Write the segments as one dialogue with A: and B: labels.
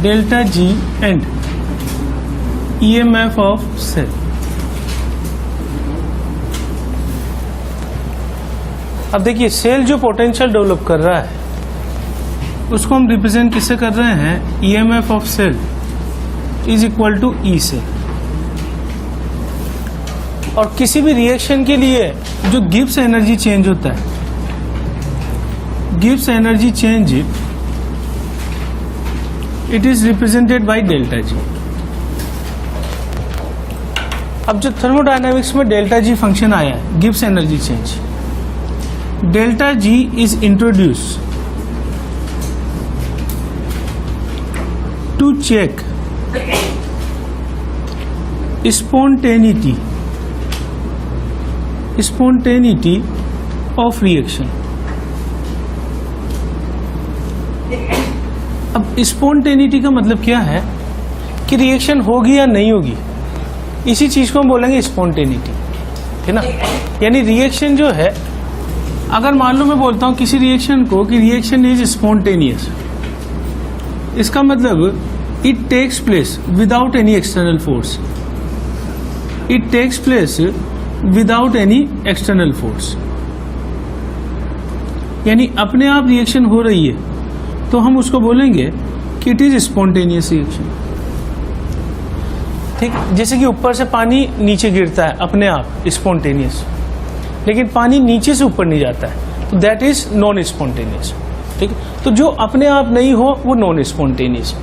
A: Delta G and EMF of cell. अब देखिए cell जो पोटेंशियल डेवलप कर रहा है उसको हम रिप्रेजेंट किससे कर रहे हैं, EMF of cell is equal to E से। और किसी भी रिएक्शन के लिए जो गिब्स एनर्जी चेंज होता है, Gibbs energy change it is represented by delta G. अब जो थर्मोडायनामिक्स में डेल्टा जी फंक्शन आया है, Gibbs energy change, delta G is introduce to check spontaneity of reaction। अब spontaneity का मतलब क्या है कि रिएक्शन होगी या नहीं होगी, इसी चीज को हम बोलेंगे spontaneity, है ना। यानी रिएक्शन जो है, अगर मान लो मैं बोलता हूं किसी रिएक्शन को कि रिएक्शन इज स्पॉन्टेनियस, इसका मतलब it takes place without any external force, it takes place without any external force. यानी अपने आप रिएक्शन हो रही है तो हम उसको बोलेंगे कि इट इज स्पॉन्टेनियस रिएक्शन। ठीक, जैसे कि ऊपर से पानी नीचे गिरता है अपने आप स्पॉन्टेनियस, लेकिन पानी नीचे से ऊपर नहीं जाता है तो दैट इज नॉन स्पॉन्टेनियस। ठीक, तो जो अपने आप नहीं हो वो नॉन स्पॉन्टेनियस।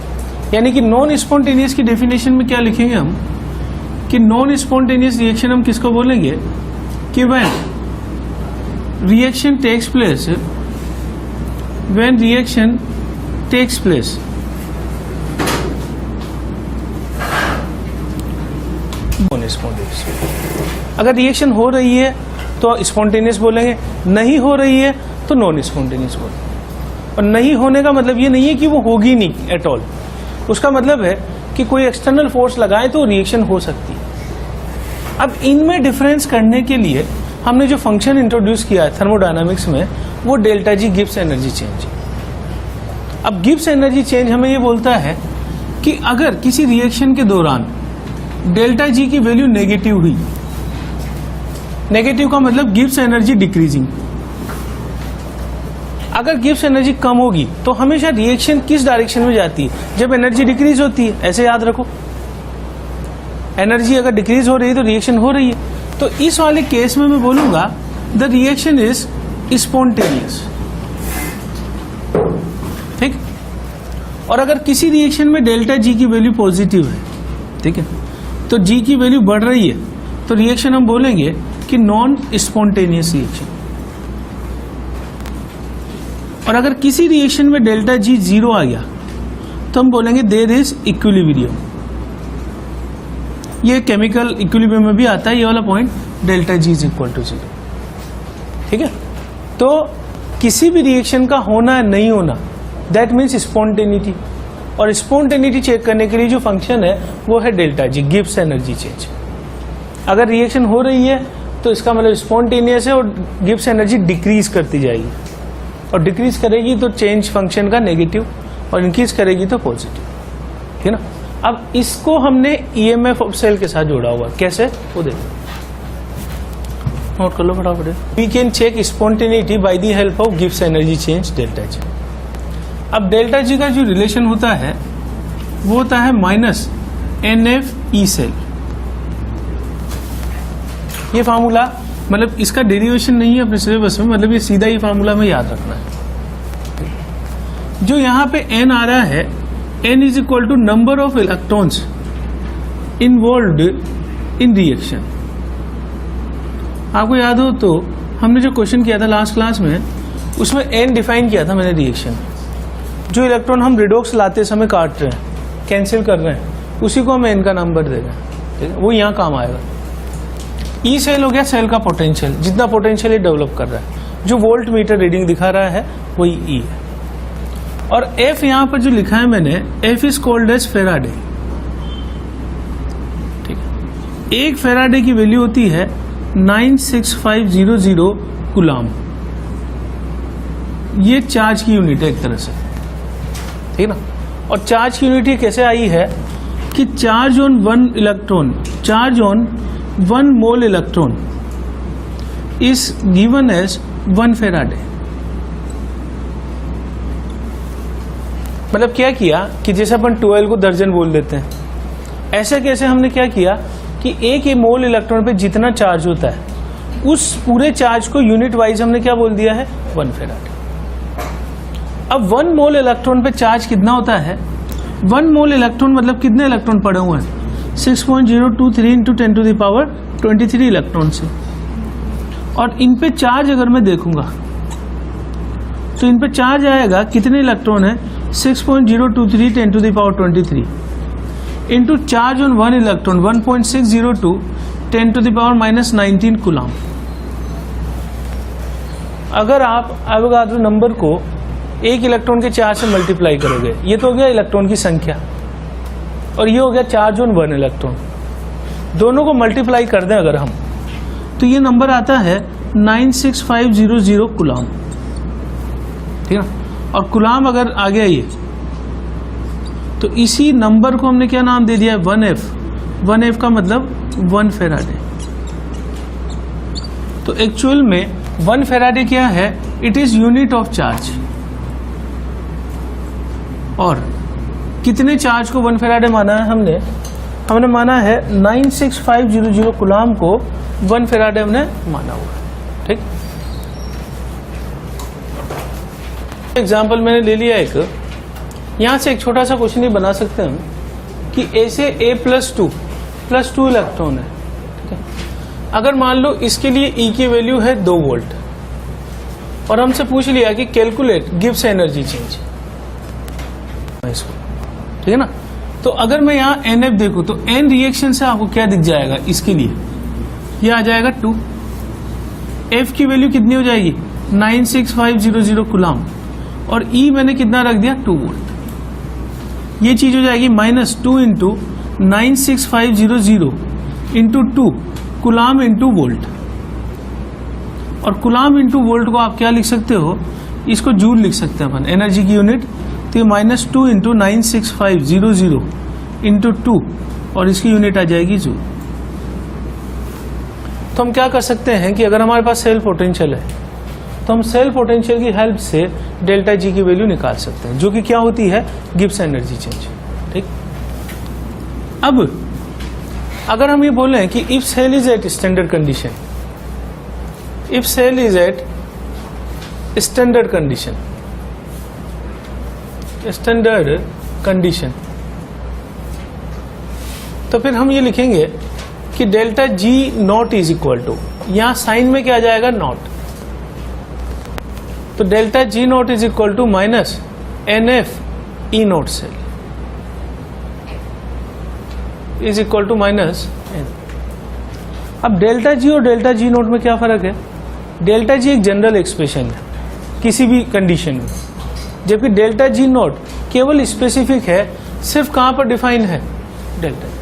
A: यानी कि नॉन स्पॉन्टेनियस की डेफिनेशन में क्या लिखेंगे हम कि नॉन स्पॉन्टेनियस रिएक्शन हम किसको बोलेंगे कि when reaction takes place, when reaction takes place non spontaneous. अगर रिएक्शन हो रही है तो स्पॉन्टेनियस बोलेंगे, नहीं हो रही है तो नॉन स्पॉन्टेनियस बोलेंगे। और नहीं होने का मतलब ये नहीं है कि वो होगी नहीं एट ऑल, उसका मतलब है कि कोई एक्सटर्नल फोर्स लगाए तो रिएक्शन हो सकती है। अब इनमें डिफरेंस करने के लिए हमने जो फंक्शन इंट्रोड्यूस किया है थर्मोडायनामिक्स में, वो delta G Gibbs energy change. अब गिब्स एनर्जी चेंज हमें ये बोलता है कि अगर किसी रिएक्शन के दौरान डेल्टा जी की वैल्यू नेगेटिव हुई, नेगेटिव का मतलब गिब्स एनर्जी डिक्रीजिंग, अगर गिब्स एनर्जी कम होगी तो हमेशा रिएक्शन किस डायरेक्शन में जाती है, जब एनर्जी डिक्रीज होती है। ऐसे याद रखो, एनर्जी अगर डिक्रीज हो रही है तो रिएक्शन हो रही है। तो इस वाले केस में मैं बोलूंगा द रिएक्शन इज स्पॉन्टेनियस। ठीक, और अगर किसी रिएक्शन में डेल्टा जी की वैल्यू पॉजिटिव है, ठीक है, तो जी की वैल्यू बढ़ रही है तो रिएक्शन हम बोलेंगे कि नॉन स्पॉन्टेनियस रिएक्शन। और अगर किसी रिएक्शन में डेल्टा जी 0 आ गया तो हम बोलेंगे देयर इज इक्विलिब्रियम। ये केमिकल इक्विलिब्रियम में भी आता है ये वाला point, delta G is equal to 0। ठीक है, तो किसी भी रिएक्शन का होना है नहीं होना दैट मीन्स स्पॉन्टेनिटी, और स्पॉन्टेनिटी चेक करने के लिए जो फंक्शन है वो है delta G, Gibbs energy change. अगर रिएक्शन हो रही है तो इसका मतलब स्पॉन्टेनियस है और गिब्स एनर्जी डिक्रीज करती जाएगी, और डिक्रीज करेगी तो चेंज फंक्शन का नेगेटिव, और इंक्रीज करेगी तो पॉजिटिव। ठीक है ना। अब इसको हमने EMF ऑफ सेल के साथ जोड़ा हुआ, कैसे वो देखो, नोट कर लो फटाफट। We can check spontaneity by the help of Gibbs energy change delta G. अब डेल्टा जी का जो रिलेशन होता है वो होता है -NF सेल। ये फार्मूला मतलब इसका डेरिवेशन नहीं है अपने सिलेबस में, मतलब ये सीधा ही फार्मूला में याद रखना है। जो यहाँ पे N आ रहा है, N is equal to number of electrons involved in reaction. आपको याद हो तो हमने जो क्वेश्चन किया था लास्ट क्लास में, उसमें N डिफाइन किया था मैंने रिएक्शन। जो इलेक्ट्रॉन हम रिडॉक्स लाते समय काट रहे हैं, कैंसिल कर रहे हैं, उसी को हम N का नंबर दे रहे हैं। ठीक है, वो यहाँ काम आएगा। ई सेल हो गया सेल का पोटेंशियल, जितना पोटेंशियल ये डेवलप कर रहा है, जो वोल्ट मीटर रीडिंग दिखा रहा है वही ई है। और एफ यहां पर जो लिखा है मैंने, F is called as Faraday. ठीक है, एक फेराडे की वैल्यू होती है 96500 कूलाम। ये चार्ज की यूनिट है एक तरह से, ठीक है ना। और चार्ज की यूनिट कैसे आई है कि charge on 1 electron, charge on 1 mole electron is given as 1 Faraday. मतलब क्या किया कि जैसे अपन 12 को दर्जन बोल देते हैं, ऐसे कैसे हमने क्या किया कि एक ही मोल इलेक्ट्रॉन पे जितना चार्ज होता है उस पूरे चार्ज को यूनिट वाइज हमने क्या बोल दिया है 1 फेराडे। अब 1 मोल इलेक्ट्रॉन पे चार्ज कितना होता है, 1 मोल इलेक्ट्रॉन मतलब कितने इलेक्ट्रॉन पड़े हुए हैं 6.023 into 10 to the power 23 electron से। और इन पे चार्ज अगर मैं देखूंगा तो इन पे चार्ज आएगा कितने इलेक्ट्रॉन है 6.023 10 to the power 23 into charge on 1 electron 1.602 10 to the power -19 coulomb. अगर आप एवोगाड्रो नंबर को एक इलेक्ट्रॉन के चार्ज से मल्टीप्लाई करोगे, ये तो हो गया इलेक्ट्रॉन की संख्या और ये हो गया चार्ज ऑन 1 इलेक्ट्रॉन, दोनों को मल्टीप्लाई कर दें अगर हम तो ये नंबर आता है 96500 कूलम, ठीक है। और कूलम अगर आ गया ये तो इसी नंबर को हमने क्या नाम दे दिया है 1F। 1F का मतलब 1 फेराडे। तो एक्चुअल में 1 फेराडे क्या है, it is unit of charge. और कितने चार्ज को 1 फेराडे माना है हमने माना है 96500 कूलम को 1 फेराडे हमने माना हुआ है, ठीक। एग्जाम्पल मैंने ले लिया एक, यहां से एक छोटा सा क्वेश्चन ही बना सकते हम कि ऐसे A+2 इलेक्ट्रॉन है, ठीक है। अगर मान लो इसके लिए E की वैल्यू है 2 वोल्ट और हमसे पूछ लिया कि कैलकुलेट गिब्स एनर्जी चेंज, इसको, ठीक है ना। तो अगर मैं यहाँ NF देखूं तो N रिएक्शन से आपको क्या दिख जाएगा, इसके लिए ये आ जाएगा 2। F की वैल्यू कितनी हो जाएगी 96500 कूलम और E मैंने कितना रख दिया 2 वोल्ट। ये चीज हो जाएगी -2 into 96500 into 2 coulomb into volt. और कूलम इंटू वोल्ट को आप क्या लिख सकते हो, इसको जूल लिख सकते हैं अपन, एनर्जी की यूनिट। तो ये -2 इंटू 96500 इंटू 2 और इसकी यूनिट आ जाएगी जूल। तो हम क्या कर सकते हैं कि अगर हमारे पास सेल पोटेंशियल है तो हम सेल पोटेंशियल की हेल्प से डेल्टा जी की वैल्यू निकाल सकते हैं, जो कि क्या होती है गिब्स एनर्जी चेंज, ठीक। अब अगर हम ये बोलें कि if cell is at standard condition, if cell is at standard condition, standard condition, तो फिर हम ये लिखेंगे कि delta G naught is equal to, यहां साइन में क्या आ जाएगा नॉट, तो delta G naught is equal to minus NF E naught cell is equal to minus N। अब डेल्टा जी और डेल्टा जी नॉट में क्या फर्क है, डेल्टा जी एक जनरल एक्सप्रेशन है किसी भी कंडीशन में, जबकि डेल्टा जी नॉट केवल स्पेसिफिक है, सिर्फ कहां पर डिफाइन है डेल्टा जी।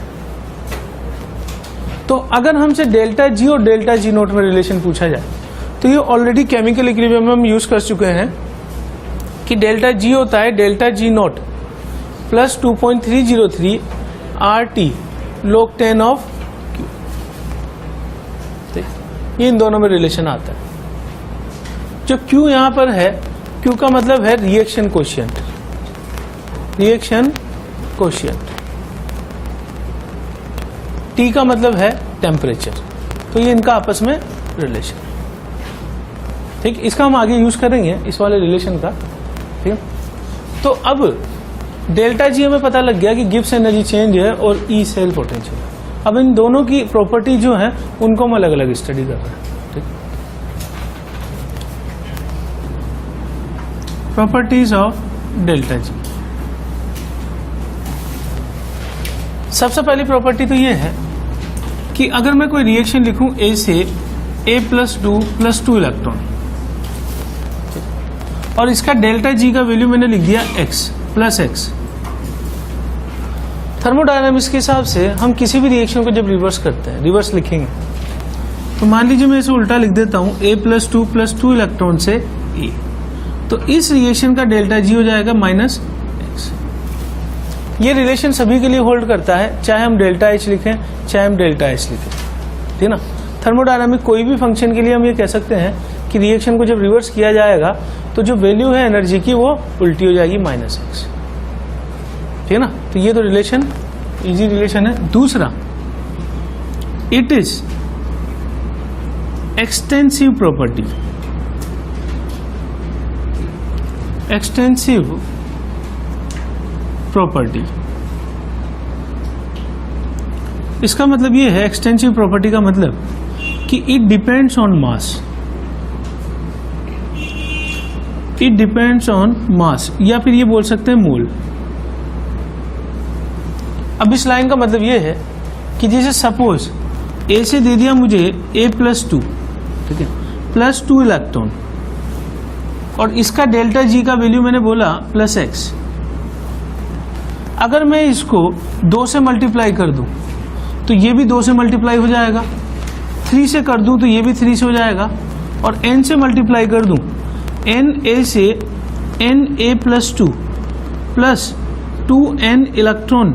A: तो अगर हमसे डेल्टा जी और डेल्टा जी नॉट में रिलेशन पूछा जाए तो ये ऑलरेडी केमिकल इक्विलिब्रियम में हम यूज कर चुके हैं कि डेल्टा जी होता है delta G not plus 2.303 RT log 10 ऑफ Q। ये इन दोनों में रिलेशन आता है। जो Q यहां पर है, Q का मतलब है reaction quotient, reaction quotient. T का मतलब है टेम्परेचर। तो ये इनका आपस में रिलेशन, ठीक। इसका हम आगे यूज करेंगे इस वाले रिलेशन का, ठीक है। तो अब डेल्टा जी हमें पता लग गया कि गिब्स एनर्जी चेंज है और ई सेल पोटेंशियल है। अब इन दोनों की प्रॉपर्टी जो है उनको हम अलग अलग स्टडी कर रहे हैं, ठीक। Properties of delta G. सबसे पहली प्रॉपर्टी तो ये है कि अगर मैं कोई रिएक्शन लिखूं A से A+2 इलेक्ट्रॉन और इसका डेल्टा जी का वैल्यू मैंने लिख दिया x+x। थर्मोडायनामिक्स के हिसाब से हम किसी भी रिएक्शन को जब रिवर्स करते हैं, रिवर्स लिखेंगे, तो मान लीजिए मैं इसे उल्टा लिख देता हूं A+2 इलेक्ट्रॉन से A, तो इस रिएक्शन का डेल्टा जी हो जाएगा -x। ये रिलेशन सभी के लिए होल्ड करता है, चाहे हम डेल्टा एच लिखें चाहे हम डेल्टा एस लिखें, ठीक है ना। थर्मोडायनामिक कोई भी फंक्शन के लिए हम ये कह सकते हैं कि रिएक्शन को जब रिवर्स किया जाएगा तो जो वैल्यू है एनर्जी की वो उल्टी हो जाएगी -x, ठीक है ना। तो ये तो रिलेशन इजी रिलेशन है। दूसरा, it is extensive property. Extensive property, इसका मतलब ये है, एक्सटेंसिव प्रॉपर्टी का मतलब कि it depends on mass. It depends on मास, या फिर ये बोल सकते हैं मोल। अब इस लाइन का मतलब ये है कि जैसे सपोज ए से दे दिया मुझे A+2, ठीक है, +2 इलेक्ट्रॉन, और इसका डेल्टा जी का वैल्यू मैंने बोला +x। अगर मैं इसको 2 से मल्टीप्लाई कर दूं तो ये भी 2 से मल्टीप्लाई हो जाएगा, 3 से कर दूं तो ये भी 3 से हो जाएगा, और n से मल्टीप्लाई कर दूं, Na से Na+2 प्लस 2n इलेक्ट्रॉन,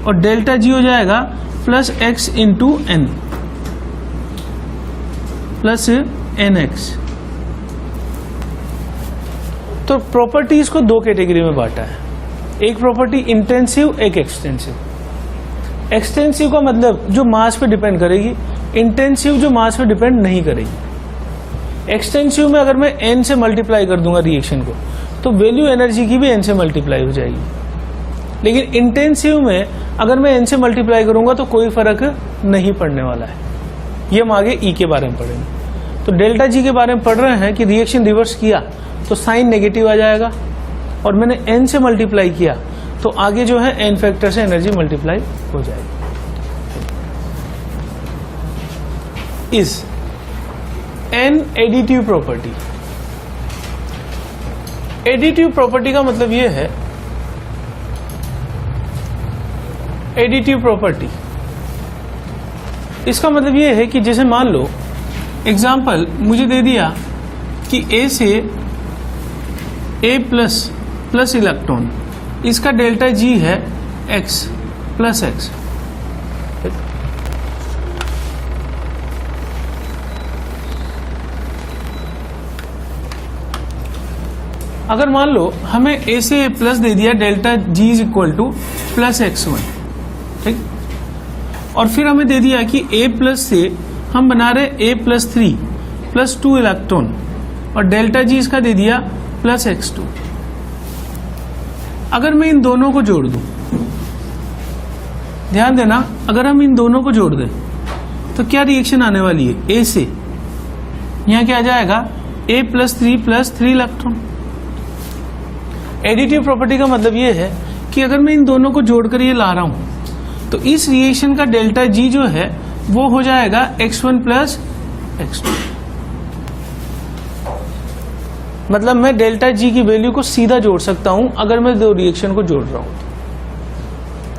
A: और डेल्टा जी हो जाएगा +x into n plus nx। तो प्रॉपर्टीज को 2 कैटेगरी में बांटा है, एक प्रॉपर्टी इंटेंसिव, एक एक्सटेंसिव। एक्सटेंसिव का मतलब जो मास पे डिपेंड करेगी, इंटेंसिव जो मास पे डिपेंड नहीं करेगी। एक्सटेंसिव में अगर मैं n से मल्टीप्लाई कर दूंगा रिएक्शन को तो वैल्यू एनर्जी की भी n से मल्टीप्लाई हो जाएगी, लेकिन इंटेंसिव में अगर मैं n से मल्टीप्लाई करूंगा तो कोई फर्क नहीं पड़ने वाला है। ये हम आगे E के बारे में पढ़ेंगे। तो डेल्टा जी के बारे में पढ़ रहे हैं कि रिएक्शन रिवर्स किया तो साइन नेगेटिव आ जाएगा, और मैंने n से मल्टीप्लाई किया तो आगे जो है n फैक्टर से एनर्जी मल्टीप्लाई हो जाएगी। Is an additive property. Additive property का मतलब ये है, एडिटिव प्रॉपर्टी इसका मतलब ये है कि जैसे मान लो एग्जाम्पल मुझे दे दिया कि A से A++ इलेक्ट्रॉन, इसका डेल्टा G है x+x। अगर मान लो हमें A से A+ दे दिया, delta G is equal to +x1, ठीक, और फिर हमें दे दिया कि A+ से हम बना रहे A+3 +2 इलेक्ट्रॉन, और डेल्टा G इसका दे दिया +x2। अगर मैं इन दोनों को जोड़ दूं, ध्यान देना, अगर हम इन दोनों को जोड़ दें तो क्या रिएक्शन आने वाली है? A से यहां क्या आ जाएगा? A+3 electron. एडिटिव प्रॉपर्टी का मतलब ये है कि अगर मैं इन दोनों को जोड़कर ये ला रहा हूं तो इस रिएक्शन का डेल्टा G जो है वो हो जाएगा x1 + x2। मतलब मैं डेल्टा G की वैल्यू को सीधा जोड़ सकता हूं अगर मैं दो रिएक्शन को जोड़ रहा हूं,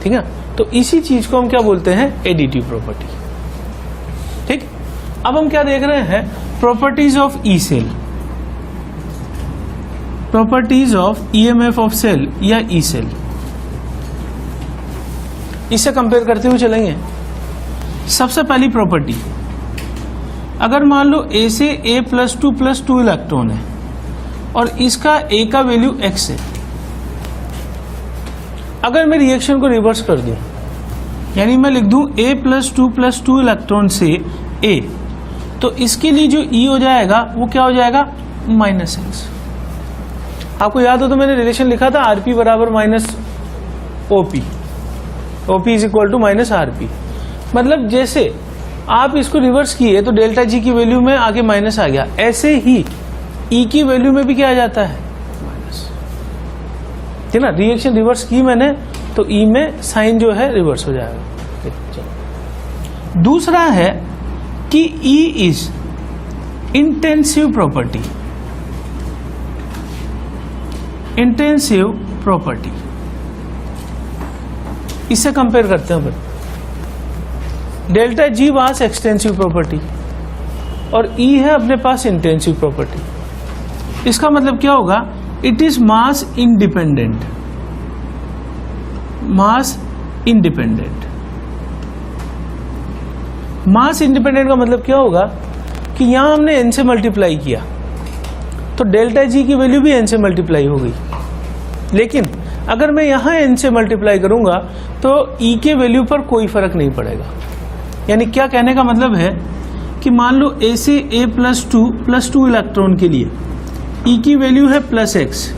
A: ठीक है। तो इसी चीज को हम क्या बोलते हैं? एडिटिव प्रॉपर्टी, ठीक। अब हम क्या देख रहे हैं? Properties of E cell, properties of EMF of cell या ई सेल। इससे कंपेयर करते हुए चलेंगे। सबसे पहली प्रॉपर्टी, अगर मान लो A से A+2 इलेक्ट्रॉन है और इसका A का वैल्यू x है, अगर मैं रिएक्शन को रिवर्स कर दूं, यानी मैं लिख दूं A+2 इलेक्ट्रॉन से A, तो इसके लिए जो E हो जाएगा वो क्या हो जाएगा? -x। आपको याद हो तो मैंने रिलेशन लिखा था Rp बराबर -OP, OP is equal to -Rp। मतलब जैसे आप इसको रिवर्स किए तो डेल्टा G की वैल्यू में आगे माइनस आ गया, ऐसे ही E की वैल्यू में भी क्या आ जाता है? माइनस, ठीक ना। रिएक्शन रिवर्स की मैंने तो E में साइन जो है रिवर्स हो जाएगा। दूसरा है कि E is intensive property. Intensive property, इससे कंपेयर करते हैं फिर। Delta G was extensive property और E है अपने पास इंटेंसिव प्रॉपर्टी। इसका मतलब क्या होगा? It is mass independent. Mass independent. Mass independent का मतलब क्या होगा कि यहां हमने n से मल्टीप्लाई किया तो डेल्टा जी की वैल्यू भी n से मल्टीप्लाई हो गई, लेकिन अगर मैं यहां n से मल्टीप्लाई करूंगा तो E के वैल्यू पर कोई फर्क नहीं पड़ेगा। यानी क्या कहने का मतलब है कि मान लो A से A प्लस टू इलेक्ट्रॉन के लिए E की वैल्यू है +x।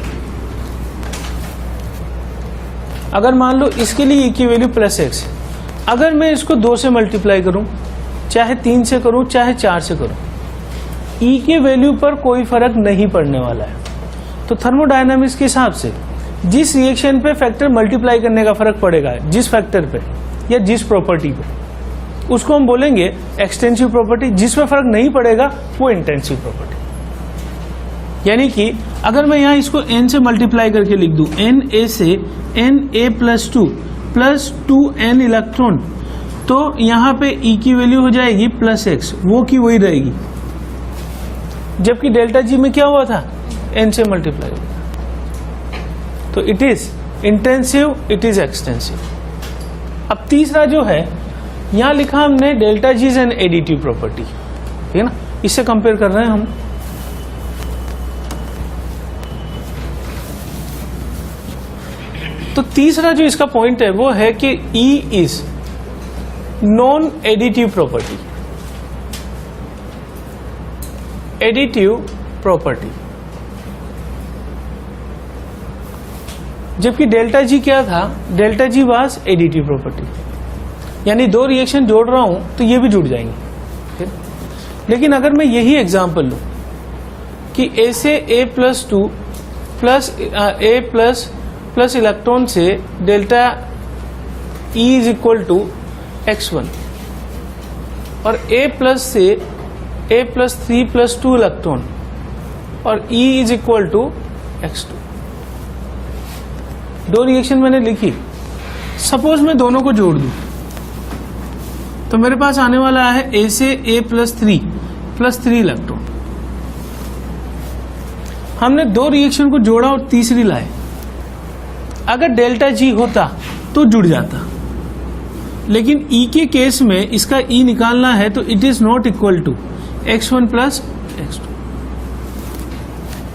A: अगर मान लो इसके लिए E की वैल्यू +x, अगर मैं इसको 2 से मल्टीप्लाई करूं, चाहे 3 से करूं चाहे 4 से करूं, E के वैल्यू पर कोई फर्क नहीं पड़ने वाला है। तो थर्मोडायनामिक्स के हिसाब से जिस रिएक्शन पे फैक्टर मल्टीप्लाई करने का फर्क पड़ेगा, जिस फैक्टर पे या जिस प्रॉपर्टी पे, उसको हम बोलेंगे एक्सटेंसिव प्रॉपर्टी। जिसमें फर्क नहीं पड़ेगा वो इंटेंसिव प्रॉपर्टी। यानी कि अगर मैं यहां इसको n से मल्टीप्लाई करके लिख दूं, Na से Na प्लस 2n इलेक्ट्रॉन, तो यहां पे E की वैल्यू हो जाएगी +x, वो की वही रहेगी। जबकि डेल्टा जी में क्या हुआ था, n से मल्टीप्लाई हुआ। तो it is intensive, it is extensive. अब तीसरा जो है, यहां लिखा हमने delta G is an additive property, ठीक है ना, इससे कंपेयर कर रहे हैं हम। तो तीसरा जो इसका पॉइंट है वो है कि E is non additive property. Additive property, जबकि डेल्टा जी क्या था, delta G was additive property. यानी दो रिएक्शन जोड़ रहा हूं तो ये भी जुड़ जाएंगे। लेकिन अगर मैं यही एग्जांपल लूं कि A से A+2 प्लस इलेक्ट्रॉन से delta E is equal to x1 और A प्लस से A+3+2 इलेक्ट्रॉन और E is equal to x2। दो रिएक्शन मैंने लिखी, सपोज मैं दोनों को जोड़ दूं तो मेरे पास आने वाला है A से A+3 इलेक्ट्रॉन। हमने दो रिएक्शन को जोड़ा और तीसरी लाए। अगर डेल्टा जी होता तो जुड़ जाता, लेकिन E के केस में इसका E निकालना है तो it is not equal to x1 plus x2।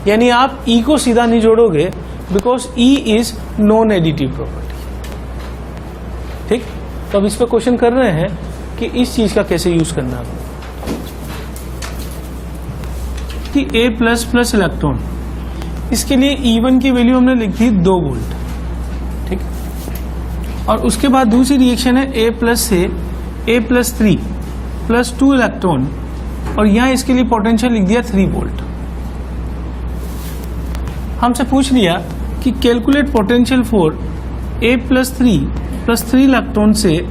A: यानी आप E को सीधा नहीं जोड़ोगे because E is non additive property. ठीक, तो अब इस पर क्वेश्चन कर रहे हैं कि इस चीज का कैसे यूज करना है। कि A++ इलेक्ट्रॉन, इसके लिए E1 की वैल्यू हमने लिखी 2 वोल्ट। ठीक, और उसके बाद दूसरी रिएक्शन है A+ से A+3+2 इलेक्ट्रॉन और यहां इसके लिए पोटेंशियल लिख दिया 3 वोल्ट। हमसे पूछ लिया कि calculate potential for A+3+3 electron से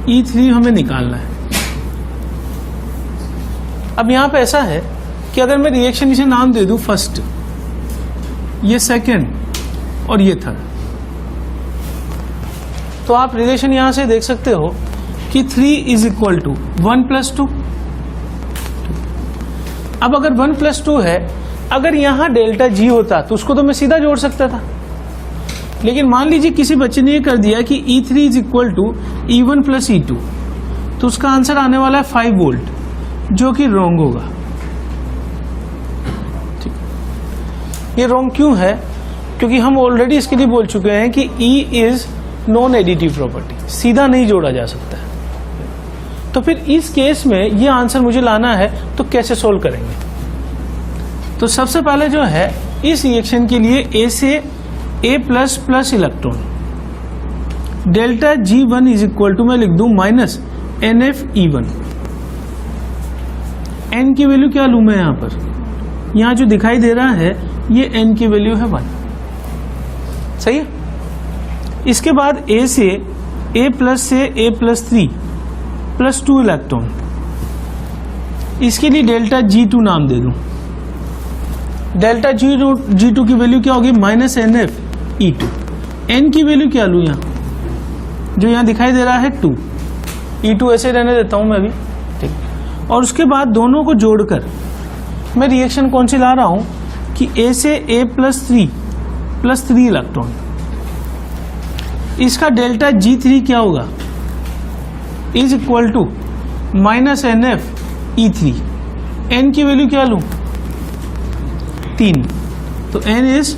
A: E3 हमें निकालना है। अब यहां पे ऐसा है कि अगर मैं रिएक्शन इसे नाम दे दूं फर्स्ट, ये सेकंड और ये थर्ड, तो आप रिलेशन यहां से देख सकते हो कि 3 इज इक्वल टू 1+2। अब अगर 1+2 है, अगर यहां डेल्टा जी होता तो उसको तो मैं सीधा जोड़ सकता था, लेकिन मान लीजिए किसी बच्चे ने ये कर दिया कि E3 is equal to E1 plus E2, तो उसका आंसर आने वाला है 5 वोल्ट, जो कि रॉन्ग होगा। ठीक, ये रॉन्ग क्यों है? क्योंकि हम ऑलरेडी इसके लिए बोल चुके हैं कि E is non additive property, सीधा नहीं जोड़ा जा सकता है। तो फिर इस केस में ये आंसर मुझे लाना है, तो कैसे सोल्व करेंगे? तो सबसे पहले जो है, इस रिएक्शन के लिए A से A++ electron, delta G1 is equal to मैं लिख दूं -NfE1। N की वैल्यू क्या लूं मैं यहां पर? यहां जो दिखाई दे रहा है ये N की वैल्यू है 1। सही है। इसके बाद A से A+3+2 इलेक्ट्रॉन, इसके लिए डेल्टा G2 नाम दे दूं। डेल्टा G2 की वैल्यू क्या होगी? -NfE2। N की वैल्यू क्या लूं यहां? जो यहां दिखाई दे रहा है 2। E2 ऐसे रहने देता हूं मैं अभी। ठीक, और उसके बाद दोनों को जोड़कर मैं रिएक्शन कौन सी ला रहा हूं कि A से A+3+3 इलेक्ट्रॉन, इसका डेल्टा G3 क्या होगा, is equal to minus NF E3। n की वैल्यू क्या लूं, 3, तो n इज।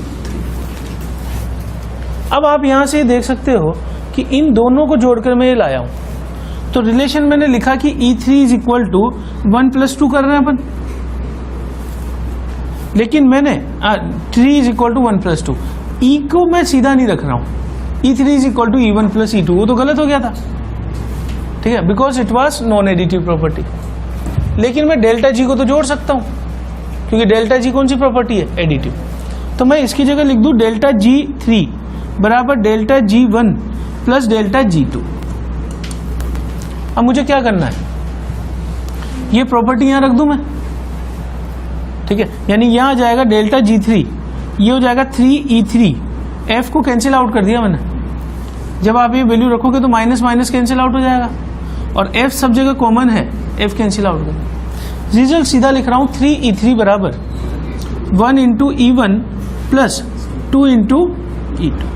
A: अब आप यहां से देख सकते हो कि इन दोनों को जोड़कर मैं ये लाया हूं, तो रिलेशन मैंने लिखा कि E3 इज इक्वल टू 1+2 कर रहे हैं अपन, लेकिन मैंने 3 इज इक्वल टू 1+2, E को मैं सीधा नहीं रख रहा हूं, E3 is equal to E1 plus E2, वो तो गलत हो गया था, ठीक है, because it was non additive property. लेकिन मैं डेल्टा G को तो जोड़ सकता हूं, क्योंकि डेल्टा G कौन सी प्रॉपर्टी है, एडिटिव। तो मैं इसकी जगह लिख दूं डेल्टा G3 बराबर delta G1 plus delta G2। अब मुझे क्या करना है, ये प्रॉपर्टी यहां रख दूं मैं, ठीक है, यानी यहां आ जाएगा डेल्टा G3, ये हो जाएगा 3E3, F को कैंसिल आउट कर दिया मैंने। जब आप ये वैल्यू रखोगे तो माइनस माइनस कैंसिल आउट हो जाएगा, और F सब जगह कॉमन है, F कैंसिल आउट कर। रिजल्ट सीधा लिख रहा हूं 3E3 बराबर 1 into E1 plus 2 into E2।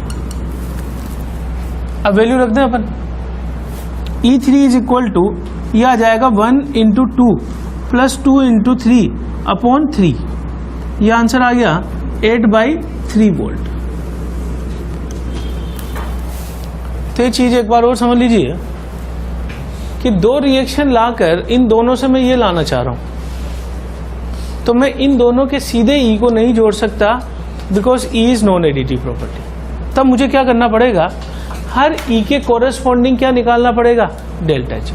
A: अब वैल्यू रख दें अपन, E3 इज इक्वल टू, यह आ जाएगा 1 इंटू 2 प्लस 2 इंटू 3 अपॉन 3, यह आंसर आ गया 8/3 वोल्ट। तो ये चीज एक बार और समझ लीजिए कि दो रिएक्शन लाकर इन दोनों से मैं ये लाना चाह रहा हूं, तो मैं इन दोनों के सीधे E को नहीं जोड़ सकता, because E is non additive property. तब मुझे क्या करना पड़ेगा, हर E के कोरेस्पॉन्डिंग क्या निकालना पड़ेगा, डेल्टा G।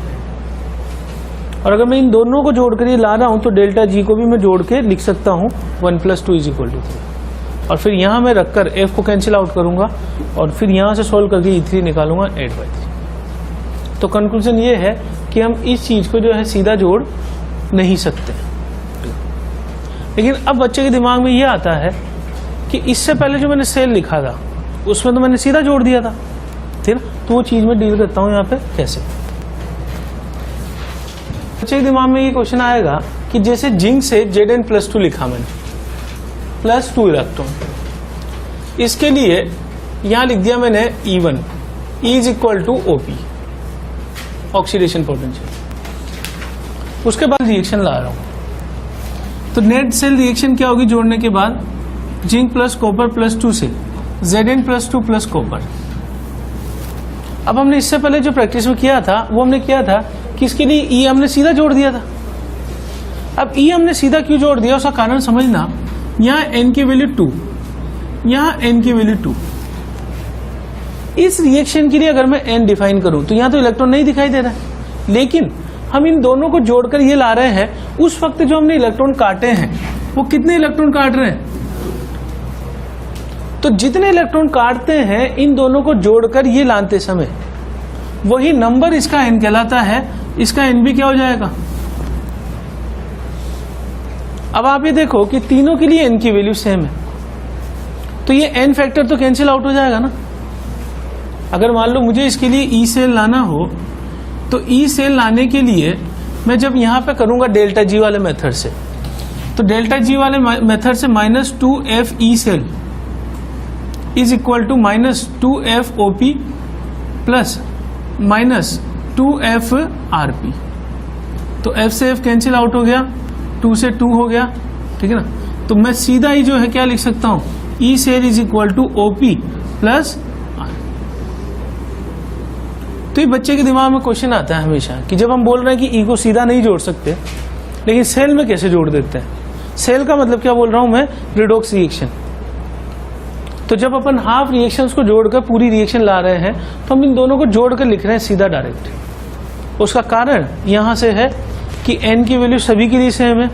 A: और अगर मैं इन दोनों को जोड़कर ये ला रहा हूं तो डेल्टा G को भी मैं जोड़ के लिख सकता हूं 1+2 इज इक्वल टू 3, और फिर यहां मैं रखकर F को कैंसिल आउट करूंगा और फिर यहां से सोल्व करके E3 निकालूंगा 8/3। तो कंक्लूजन ये है कि हम इस चीज को जो है सीधा जोड़ नहीं सकते। लेकिन अब बच्चे के दिमाग में ये आता है कि इससे पहले जो मैंने सेल लिखा था उसमें तो मैंने सीधा जोड़ दिया था, ठीक है, तो वो चीज में डील करता हूं यहाँ पे कैसे। बच्चे के दिमाग में ये क्वेश्चन आएगा कि जैसे जिंक से Zn+2 लिखा मैंने, +2 इलेक्ट्रॉन, इसके लिए यहां लिख दिया मैंने E1, E is equal to OP, oxidation potential. उसके बाद रिएक्शन ला रहा हूं, तो नेट सेल रिएक्शन क्या होगी जोड़ने के बाद, जिंक प्लस कॉपर प्लस 2 से Zn+2 प्लस कॉपर। अब हमने इससे पहले जो प्रैक्टिस में किया था वो हमने किया था कि इसके लिए E हमने सीधा जोड़ दिया था। अब E हमने सीधा क्यों जोड़ दिया, उसका कारण समझना, यहाँ N की वैल्यू 2, यहाँ N की वैल्यू 2। इस रिएक्शन के लिए अगर मैं N डिफाइन करूं तो यहाँ तो इलेक्ट्रॉन नहीं दिखाई दे रहा है, लेकिन हम इन दोनों को जोड़कर ये ला रहे हैं। उस वक्त जो हमने इलेक्ट्रॉन काटे हैं वो कितने इलेक्ट्रॉन काट रहे हैं, तो जितने इलेक्ट्रॉन काटते हैं इन दोनों को जोड़कर ये लाते समय वही नंबर इसका N कहलाता है, इसका N भी क्या हो जाएगा। अब आप ये देखो कि तीनों के लिए N की वैल्यू सेम है, तो ये N फैक्टर तो कैंसिल आउट हो जाएगा ना। अगर मान लो मुझे इसके लिए E सेल लाना हो तो E सेल लाने के लिए मैं जब यहां पे करूंगा डेल्टा G वाले मेथड से, तो डेल्टा G वाले मेथड से -2F E cell is equal to -2F OP plus -2F RP। तो F से F कैंसिल आउट हो गया, 2 से 2 हो गया, ठीक है ना। तो मैं सीधा ही जो है क्या लिख सकता हूं, E cell is equal to OP plus R। तो ये बच्चे के दिमाग में क्वेश्चन आता है हमेशा कि जब हम बोल रहे हैं कि E को सीधा नहीं जोड़ सकते, लेकिन सेल में कैसे जोड़ देते हैं। सेल का मतलब क्या बोल रहा हूं मैं, रिडॉक्स रिएक्शन। तो जब अपन हाफ रिएक्शंस को जोड़कर पूरी रिएक्शन ला रहे हैं तो हम इन दोनों को जोड़कर लिख रहे हैं सीधा डायरेक्ट। उसका कारण यहां से है कि N की वैल्यू सभी के लिए सेम है,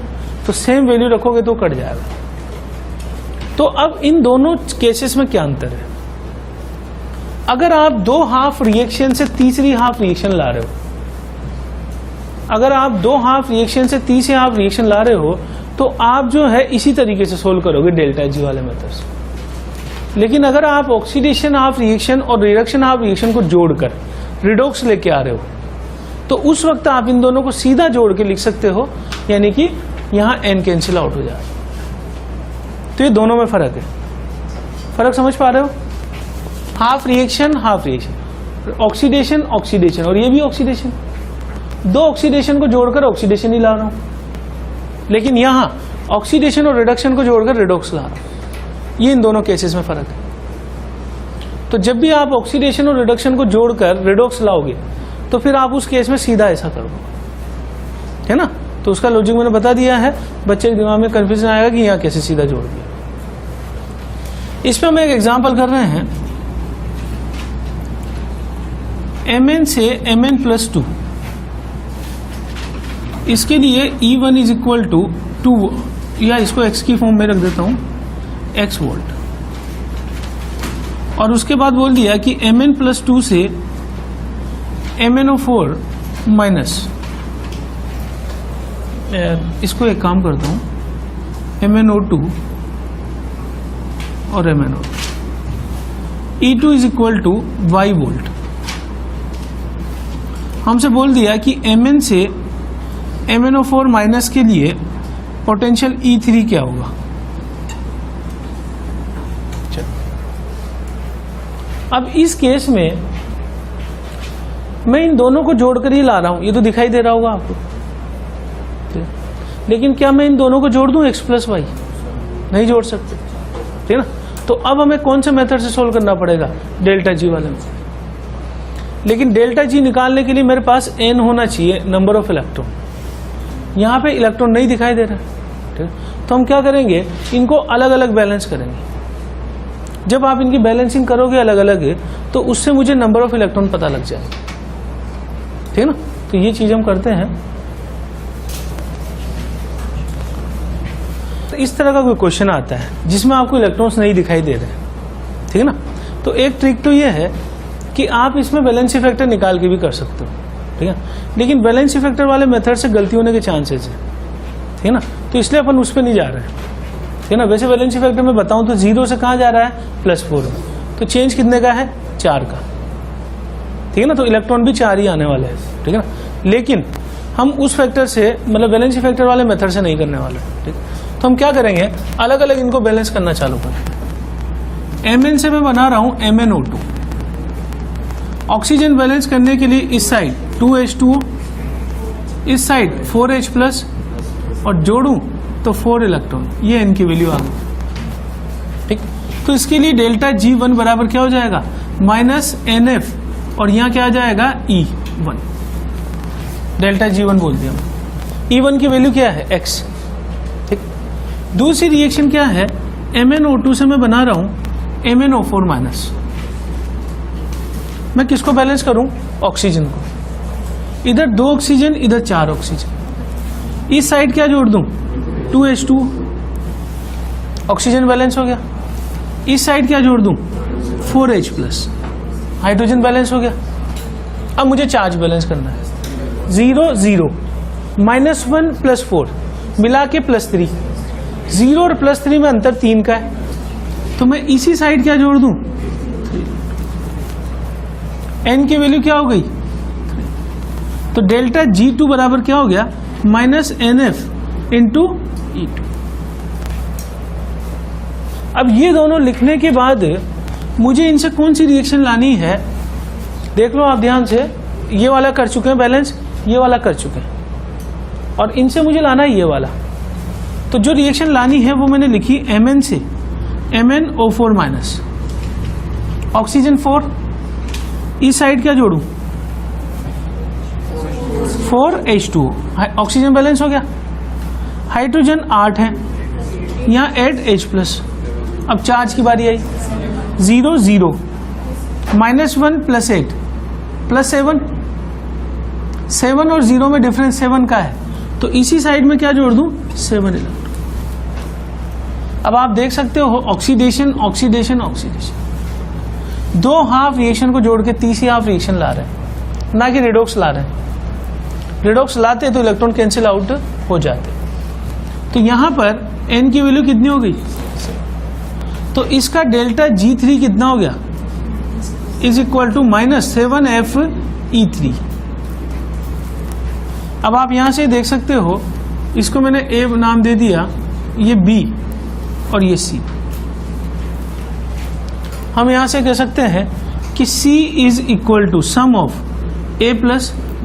A: तो सेम वैल्यू रखोगे तो कट जाएगा। तो अब इन दोनों केसेस में क्या अंतर है, अगर आप दो हाफ रिएक्शन से तीसरी हाफ रिएक्शन ला रहे हो, अगर आप दो हाफ रिएक्शन से तीसरी हाफ रिएक्शन ला रहे हो तो आप जो है इसी तरीके से सोल्व करोगे डेल्टा G वाले मेथड से। लेकिन अगर आप ऑक्सीडेशन हाफ रिएक्शन और रिडक्शन हाफ रिएक्शन को जोड़कर रिडॉक्स लेके आ रहे हो तो उस वक्त आप इन दोनों को सीधा जोड़ के लिख सकते हो, यानी कि यहां N कैंसिल आउट हो जाए। तो ये दोनों में फर्क है, फर्क समझ पा रहे हो। Half reaction half reaction, oxidation oxidation, और ये भी ऑक्सीडेशन। दो ऑक्सीडेशन को जोड़कर ऑक्सीडेशन ही ला रहा हूं, लेकिन यहां ऑक्सीडेशन और रिडक्शन को जोड़कर रिडॉक्स ला रहा हूं। ये इन दोनों केसेस में फर्क है। तो जब भी आप ऑक्सीडेशन और रिडक्शन को जोड़कर रिडॉक्स लाओगे तो फिर आप उस केस में सीधा ऐसा करोगे, है ना। तो उसका लॉजिक मैंने बता दिया है, बच्चे के दिमाग में कंफ्यूजन आएगा कि यहां कैसे सीधा जोड़ दिया। इसमें हम एक एग्जांपल कर रहे हैं, Mn से Mn+2, इसके लिए E1 इज इक्वल टू 2, या इसको x की फॉर्म में रख देता हूं, x वोल्ट। और उसके बाद बोल दिया कि Mn+2 से MnO4 माइनस, इसको एक काम करता हूं, MnO2 और MnO, E2 is equal to y volt. हमसे बोल दिया कि Mn से MnO4 माइनस के लिए पोटेंशियल E3 क्या होगा। अब इस केस में मैं इन दोनों को जोड़कर ही ला रहा हूं, ये तो दिखाई दे रहा होगा आपको, लेकिन क्या मैं इन दोनों को जोड़ दूं x+y? नहीं जोड़ सकते, ठीक है ना। तो अब हमें कौन से मेथड से सोल्व करना पड़ेगा, डेल्टा जी वाले में। लेकिन डेल्टा जी निकालने के लिए मेरे पास n होना चाहिए, नंबर ऑफ इलेक्ट्रॉन। यहां पे इलेक्ट्रॉन नहीं दिखाई दे रहा, ठीक है। तो हम क्या करेंगे, इनको अलग अलग बैलेंस करेंगे। जब आप इनकी बैलेंसिंग करोगे अलग अलग, तो उससे मुझे नंबर ऑफ इलेक्ट्रॉन पता लग जाएगा, ठीक है ना। तो ये चीज हम करते हैं। तो इस तरह का कोई क्वेश्चन आता है जिसमें आपको इलेक्ट्रॉन्स नहीं दिखाई दे रहे, ठीक है ना। तो एक ट्रिक तो ये है कि आप इसमें वैलेंसी फैक्टर निकाल के भी कर सकते हो, ठीक है। लेकिन वैलेंसी फैक्टर वाले मेथड से गलती होने के चांसेस है, ठीक है ना। तो इसलिए अपन उस पर नहीं जा रहे हैं, ठीक है ना। वैसे वैलेंसी फैक्टर में बताऊं तो 0 से कहां जा रहा है, +4, तो चेंज कितने का है, 4 का, ठीक है ना। तो इलेक्ट्रॉन भी 4 ही आने वाले हैं, ठीक है ना। लेकिन हम उस फैक्टर से, मतलब वैलेंसी फैक्टर वाले मेथड से नहीं करने वाले, ठीक। तो हम क्या करेंगे, अलग अलग इनको बैलेंस करना चालू करें। Mn से मैं बना रहा हूं MnO2, ऑक्सीजन बैलेंस करने के लिए इस साइड 2H2O, इस साइड 4H+, और जोड़ूं तो 4 इलेक्ट्रॉन, ये n की वैल्यू आ गई, ठीक। तो इसके लिए डेल्टा G1 बराबर क्या हो जाएगा, -NF, और यहां क्या आ जाएगा, E1। डेल्टा G1 बोल दिया। E1 की वैल्यू क्या है, x, ठीक। दूसरी रिएक्शन क्या है, MnO2 से मैं बना रहा हूं MnO4 माइनस। मैं किसको बैलेंस करूं, ऑक्सीजन को। इधर 2 ऑक्सीजन, इधर 4 ऑक्सीजन। इस साइड क्या जोड़ दूं, 2H2, ऑक्सीजन बैलेंस हो गया। इस साइड क्या जोड़ दूं, 4H+, हाइड्रोजन बैलेंस हो गया। अब मुझे चार्ज बैलेंस करना है, 0 0, -1 +4 मिला के +3, 0 और +3 में अंतर 3 का है, तो मैं इसी साइड क्या जोड़ दूं, n की वैल्यू क्या हो गई, 3। तो डेल्टा G2 बराबर क्या हो गया, -NF × E2। अब ये दोनों लिखने के बाद मुझे इनसे कौन सी रिएक्शन लानी है, देख लो आप ध्यान से। ये वाला कर चुके हैं बैलेंस, ये वाला कर चुके हैं, और इनसे मुझे लाना है ये वाला। तो जो रिएक्शन लानी है वो मैंने लिखी Mn से MnO4 माइनस, ऑक्सीजन 4, इस साइड क्या जोड़ू, 4H2O, ऑक्सीजन बैलेंस हो गया। हाइड्रोजन 8 है, यहाँ ऐड H+। अब चार्ज की बारी आई, 0 0, -1 +8 +7, 7 और 0 में डिफरेंस 7 का है, तो इसी साइड में क्या जोड़ दूं, 7 इलेक्ट्रॉन। अब आप देख सकते हो oxidation oxidation oxidation, 2 half reaction को जोड़ के तीसरी हाफ रिएक्शन ला रहे हैं, ना कि रिडॉक्स ला रहे हैं। रिडॉक्स लाते तो इलेक्ट्रॉन कैंसिल आउट हो जाते। तो यहां पर n की वैल्यू कितनी हो गई, तो इसका डेल्टा G3 कितना हो गया, इज इक्वल टू -7FE3। अब आप यहां से देख सकते हो, इसको मैंने A नाम दे दिया, ये B और ये C। हम यहां से कह सकते हैं कि C is equal to sum of A plus B।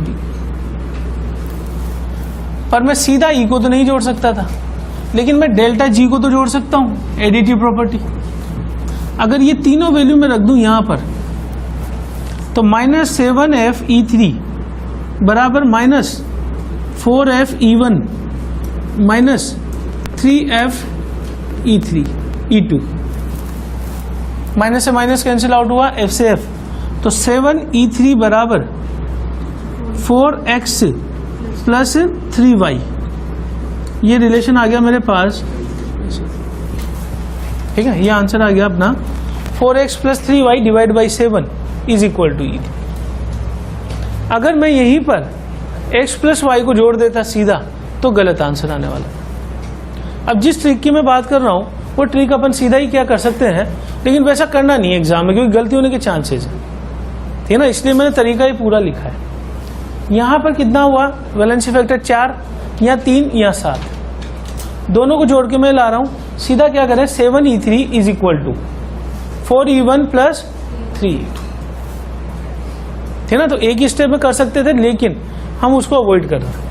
A: पर मैं सीधा E को तो नहीं जोड़ सकता था, लेकिन मैं डेल्टा G को तो जोड़ सकता हूं, एडिटिव प्रॉपर्टी। अगर ये तीनों वैल्यू में रख दूं यहां पर, तो -7FE3 बराबर -4FE1 -3FE2। माइनस से माइनस कैंसिल आउट हुआ, F से F, तो 7E3 बराबर 4X प्लस 3Y। ये रिलेशन आ गया मेरे पास, ठीक है, ये आंसर आ गया अपना 4X plus 3Y divide by 7 is equal to E। अगर मैं यहीं पर X प्लस Y को जोड़ देता सीधा तो गलत आंसर आने वाला। अब जिस ट्रिक की मैं बात कर रहा हूं वो ट्रिक अपन सीधा ही क्या कर सकते हैं, लेकिन वैसा करना नहीं है एग्जाम में, क्योंकि गलती होने के चांसेस है, ठीक है ना, इसलिए मैंने तरीका ही पूरा लिखा है। यहां पर कितना हुआ वैलेंसी फैक्टर 4 या 3 या 7, दोनों को जोड़ के मैं ला रहा हूं। सीधा क्या करें, 7E3 is equal to 4E1 plus 3E2, ठीक है ना। तो एक ही स्टेप में कर सकते थे, लेकिन हम उसको अवॉइड कर रहे हैं,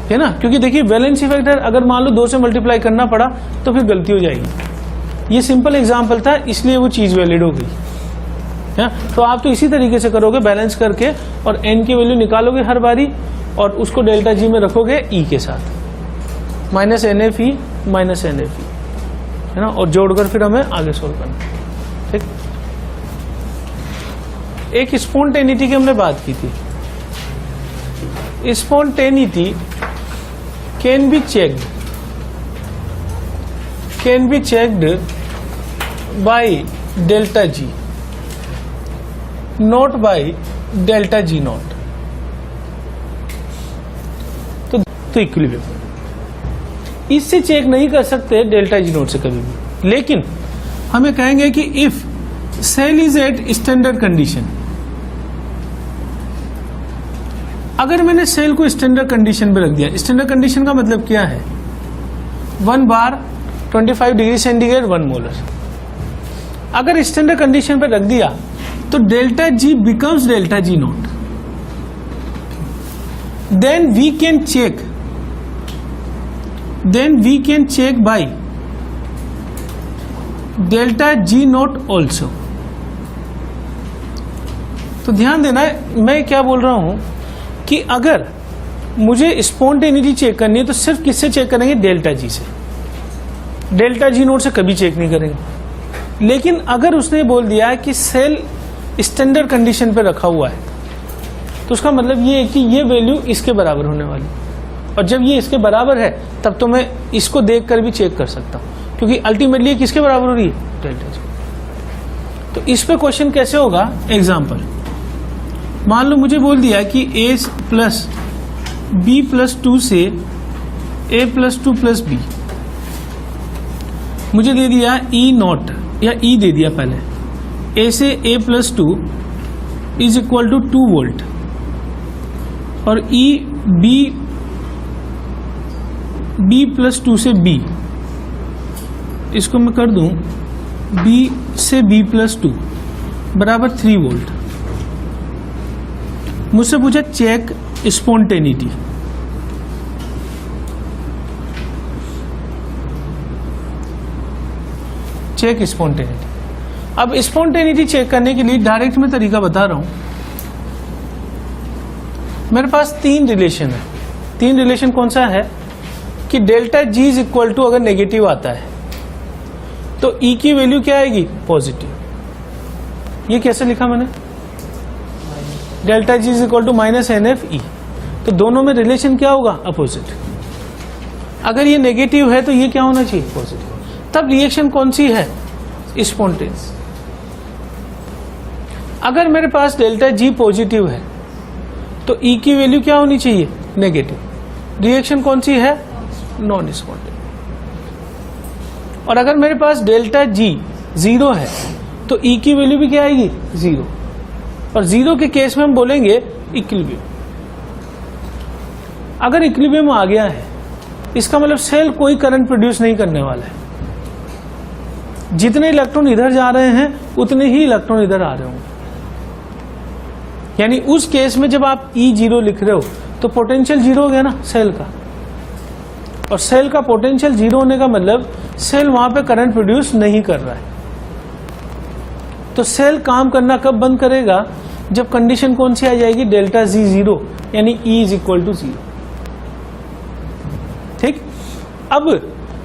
A: है ना, क्योंकि देखिए वैलेंसी फैक्टर अगर मान लो 2 से मल्टीप्लाई करना पड़ा तो फिर गलती हो जाएगी। ये सिंपल एग्जांपल था, इसलिए वो चीज वैलिड हो गई है। तो आप तो इसी तरीके से करोगे, बैलेंस करके और n की वैल्यू निकालोगे हर बारी और उसको डेल्टा जी में रखोगे e के साथ, -NFE -NFE, है ना, और जोड़कर फिर हमें आगे सोल्व करना। ठीक, एक स्पॉन्टेनिटी की हमने बात की थी। Spontaneity can be checked by delta G, not bye delta G not. तो इक्विलिब्रियम इससे चेक नहीं कर सकते डेल्टा जी नॉट से कभी भी, लेकिन हमें कहेंगे कि if cell is at standard condition, अगर मैंने सेल को स्टैंडर्ड कंडीशन पे रख दिया, स्टैंडर्ड कंडीशन का मतलब क्या है, 1 बार 25 डिग्री सेंटीग्रेड 1 मोलर। अगर स्टैंडर्ड कंडीशन पे रख दिया तो delta G becomes delta G naught. Then we can check by delta G naught also. तो ध्यान देना है मैं क्या बोल रहा हूं कि अगर मुझे स्पॉन्टेनिटी चेक करनी है तो सिर्फ किससे चेक करेंगे, डेल्टा जी से, डेल्टा जी नोट से कभी चेक नहीं करेंगे। लेकिन अगर उसने बोल दिया है कि सेल स्टैंडर्ड कंडीशन पे रखा हुआ है, तो उसका मतलब ये है कि ये वैल्यू इसके बराबर होने वाली, और जब ये इसके बराबर है तब तो मैं इसको देख कर भी चेक कर सकता हूं, क्योंकि अल्टीमेटली ये किसके बराबर हो रही है, डेल्टा जी। तो इस पे क्वेश्चन कैसे होगा, एग्जाम्पल मान लो मुझे बोल दिया कि a प्लस b प्लस 2 से a प्लस 2 प्लस b, मुझे दे दिया e नॉट या e दे दिया पहले, a से a plus 2 is equal to 2 volt, और e b प्लस 2 से b, इसको मैं कर दूं b से b प्लस 2 बराबर 3 वोल्ट। मुझसे पूछा चेक स्पॉन्टेनिटी, चेक स्पॉन्टेनिटी। अब स्पॉन्टेनिटी चेक करने के लिए डायरेक्ट मैं तरीका बता रहा हूं। मेरे पास 3 रिलेशन है। 3 रिलेशन कौन सा है कि delta G is equal to, अगर नेगेटिव आता है तो ई की वैल्यू क्या आएगी, पॉजिटिव। ये कैसे लिखा मैंने, delta G is equal to -NFE, तो दोनों में रिलेशन क्या होगा, अपोजिट। अगर ये नेगेटिव है तो ये क्या होना चाहिए, पॉजिटिव। तब रिएक्शन कौन सी है, स्पॉन्टेनियस। अगर मेरे पास डेल्टा जी पॉजिटिव है तो ई की वैल्यू क्या होनी चाहिए, नेगेटिव। रिएक्शन कौन सी है, नॉन स्पॉन्टेनियस। और अगर मेरे पास डेल्टा जी 0 है तो ई की वैल्यू भी क्या आएगी, 0, और 0 के केस में हम बोलेंगे इक्विलिब्रियम। अगर इक्विलिब्रियम आ गया है इसका मतलब सेल कोई करंट प्रोड्यूस नहीं करने वाला है, जितने इलेक्ट्रॉन इधर जा रहे हैं उतने ही इलेक्ट्रॉन इधर आ रहे होंगे। यानी उस केस में जब आप E0 लिख रहे हो तो पोटेंशियल जीरो हो गया ना सेल का, और सेल का पोटेंशियल जीरो होने का मतलब सेल वहां पे करंट प्रोड्यूस नहीं कर रहा है। तो सेल काम करना कब बंद करेगा? जब कंडीशन कौन सी आ जाएगी? डेल्टा जी जीरो, यानी E is equal to zero. ठीक। अब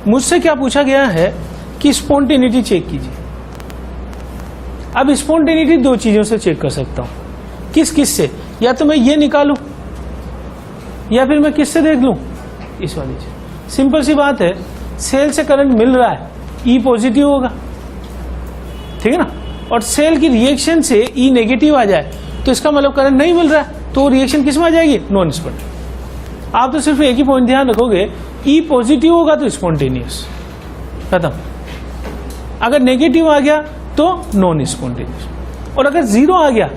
A: मुझसे क्या पूछा गया है कि स्पॉन्टेनिटी चेक कीजिए। अब स्पॉन्टेनिटी दो चीजों से चेक कर सकता हूं। किस किस से? या तो मैं ये निकालूं या फिर मैं किससे देख लूं? इस वाली से। सिंपल सी बात है, सेल से करंट मिल रहा है, E पॉजिटिव होगा, ठीक है ना। और सेल की रिएक्शन से E नेगेटिव आ जाए तो इसका मतलब करंट नहीं मिल रहा है, तो रिएक्शन किस में आ जाएगी? Non spontaneous. आप तो सिर्फ एक ही पॉइंट ध्यान रखोगे, E पॉजिटिव होगा तो स्पॉन्टेनियस, खत्म। अगर नेगेटिव आ गया तो नॉन स्पॉन्टेनियस, और अगर जीरो आ गया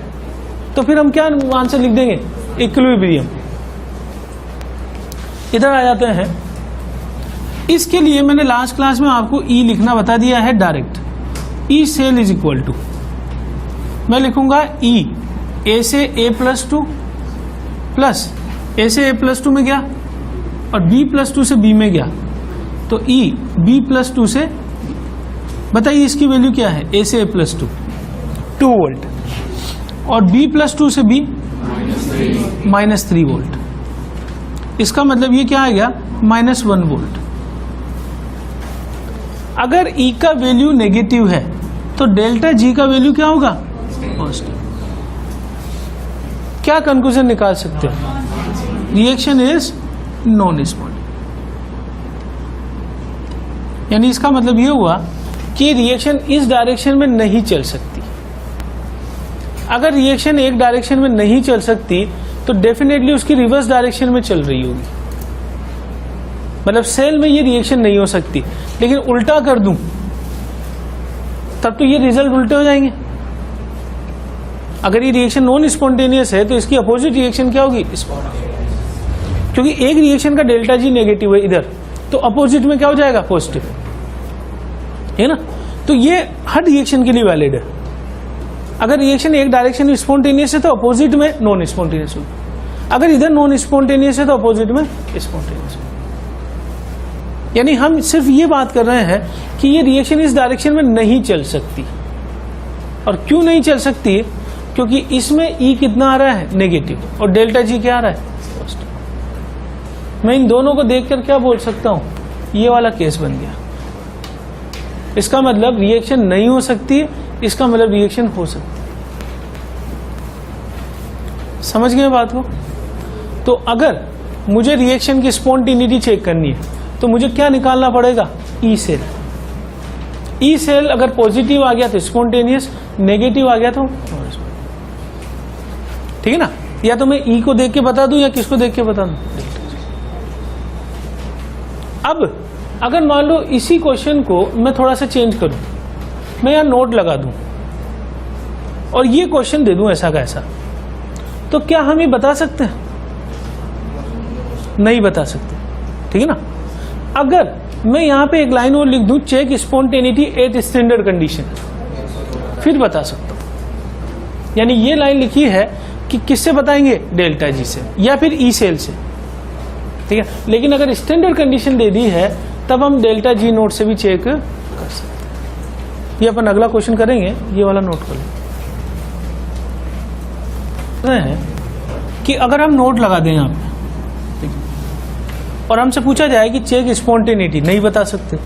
A: तो फिर हम क्या आंसर लिख देंगे? इक्विलिब्रियम। इधर आ जाते हैं। इसके लिए मैंने लास्ट क्लास में आपको E लिखना बता दिया है direct. E cell is equal to, मैं लिखूंगा E A से A+2 प्लस A से A+2 में गया और B+2 से B में गया, तो E B+2 से, बताइए इसकी वैल्यू क्या है? A से A+2 2 वोल्ट और B+2 से B -3 वोल्ट। इसका मतलब ये क्या आ गया? -1 वोल्ट। अगर E का वैल्यू नेगेटिव है तो डेल्टा G का वैल्यू क्या होगा? पॉजिटिव। क्या कंक्लूजन निकाल सकते हो? Reaction is non spontaneous. यानी इसका मतलब ये हुआ कि रिएक्शन इस डायरेक्शन में नहीं चल सकती। अगर रिएक्शन एक डायरेक्शन में नहीं चल सकती तो डेफिनेटली उसकी रिवर्स डायरेक्शन में चल रही होगी। मतलब सेल में ये रिएक्शन नहीं हो सकती, लेकिन उल्टा कर दूं तब तो ये रिजल्ट उल्टे हो जाएंगे। अगर ये रिएक्शन नॉन स्पॉन्टेनियस है तो इसकी अपोजिट रिएक्शन क्या होगी? स्पॉन्टेनियस। क्योंकि एक रिएक्शन का डेल्टा जी नेगेटिव है इधर, तो अपोजिट में क्या हो जाएगा? पॉजिटिव, है ना। तो ये हर रिएक्शन के लिए वैलिड है। अगर रिएक्शन एक डायरेक्शन में स्पॉन्टेनियस है तो अपोजिट में नॉन स्पॉन्टेनियस होगी। अगर इधर नॉन स्पॉन्टेनियस है तो अपोजिट में स्पॉन्टेनियस होगी। यानी हम सिर्फ ये बात कर रहे हैं कि ये रिएक्शन इस डायरेक्शन में नहीं चल सकती। और क्यों नहीं चल सकती? क्योंकि इसमें E कितना आ रहा है? नेगेटिव, और डेल्टा G क्या आ रहा है? पॉजिटिव। मैं इन दोनों को देखकर क्या बोल सकता हूं? ये वाला केस बन गया। इसका मतलब रिएक्शन नहीं हो सकती, इसका मतलब रिएक्शन हो सकती। समझ गए बात को? तो अगर मुझे रिएक्शन की स्पॉन्टेनिटी चेक करनी है तो मुझे क्या निकालना पड़ेगा? E cell. E सेल अगर पॉजिटिव आ गया तो स्पॉन्टेनियस, नेगेटिव आ गया तो, ठीक है ना। या तो मैं E को देख के बता दूं या किसको देख के बता दूं? अब अगर मान लो इसी क्वेश्चन को मैं थोड़ा सा चेंज करूं, मैं यहां नोट लगा दूं और ये क्वेश्चन दे दूं ऐसा का ऐसा, तो क्या हम ये बता सकते हैं? नहीं बता सकते, ठीक है ना। अगर मैं यहां पे एक लाइन और लिख दूं, check spontaneity at standard condition, फिर बता सकता हूं। यानी ये लाइन लिखी है कि किससे बताएंगे? डेल्टा जी से या फिर E सेल से, ठीक है। लेकिन अगर स्टैंडर्ड कंडीशन दे दी है तब हम डेल्टा जी नोट से भी चेक कर सकते हैं। ये अपन अगला क्वेश्चन करेंगे, ये वाला नोट कर लें हैं कि अगर हम नोट लगा दें यहां पे और हमसे पूछा जाए कि चेक स्पॉन्टेनिटी, नहीं बता सकते,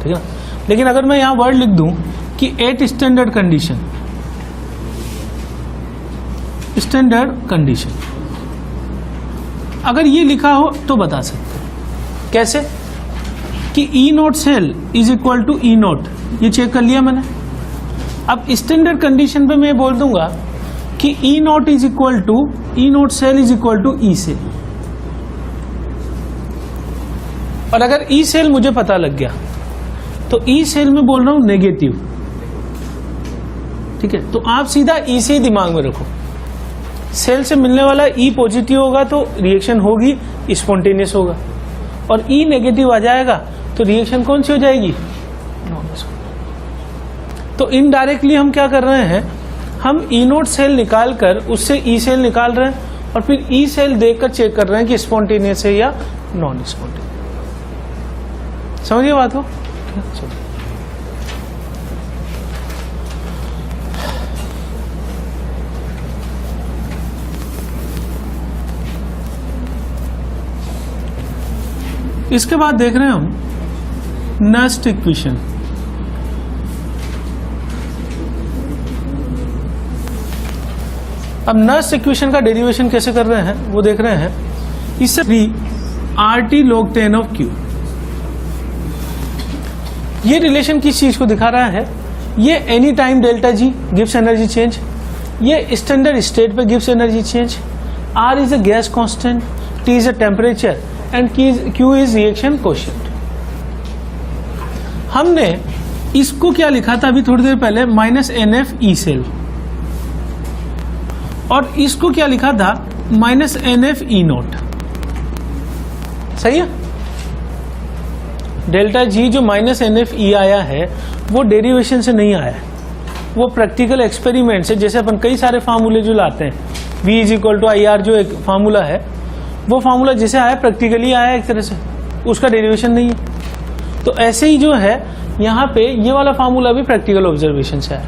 A: ठीक है। लेकिन अगर मैं यहां वर्ड लिख दूं कि at standard condition, standard condition, अगर ये लिखा हो तो बता सकते हैं। कैसे? कि E naught cell is equal to E naught, ये चेक कर लिया मैंने। अब स्टैंडर्ड कंडीशन पे मैं बोल दूंगा कि E naught is equal to E naught cell is equal to E cell. और अगर E सेल मुझे पता लग गया तो E सेल में बोल रहा हूं नेगेटिव, ठीक है। तो आप सीधा E से ही दिमाग में रखो। सेल से मिलने वाला E पॉजिटिव होगा तो रिएक्शन होगी, स्पॉन्टेनियस होगा, और E नेगेटिव आ जाएगा तो रिएक्शन कौन सी हो जाएगी? तो इनडायरेक्टली हम क्या कर रहे हैं, हम ई नोट सेल निकाल कर उससे ई सेल निकाल रहे हैं और फिर ई सेल देखकर चेक कर रहे हैं कि स्पॉन्टेनियस है या नॉन स्पॉन्टेनियस। समझिए बात हो? चलिए इसके बाद देख रहे हैं हम नेक्स्ट इक्वेशन। अब नेक्स्ट इक्वेशन का डेरिवेशन कैसे कर रहे हैं वो देख रहे हैं। इससे भी RT log 10 of Q, ये रिलेशन किस चीज को दिखा रहा है? ये any time delta G gives energy change, ये स्टैंडर्ड स्टेट पे gives energy change, R is a gas constant, T is a temperature and Q is reaction coefficient. हमने इसको क्या लिखा था अभी थोड़ी देर पहले, -NF E सेल, और इसको क्या लिखा था, -NF E नोट। सही है? डेल्टा जी जो -NF E आया है वो डेरिवेशन से नहीं आया है, वो प्रैक्टिकल एक्सपेरिमेंट से। जैसे अपन कई सारे फार्मूले जो लाते हैं, V = IR जो एक फार्मूला है, वो फार्मूला जैसे आया प्रैक्टिकली आया एक तरह से, उसका डेरिवेशन नहीं है। तो ऐसे ही जो है यहाँ पे ये वाला फार्मूला भी प्रैक्टिकल ऑब्जर्वेशन से आया।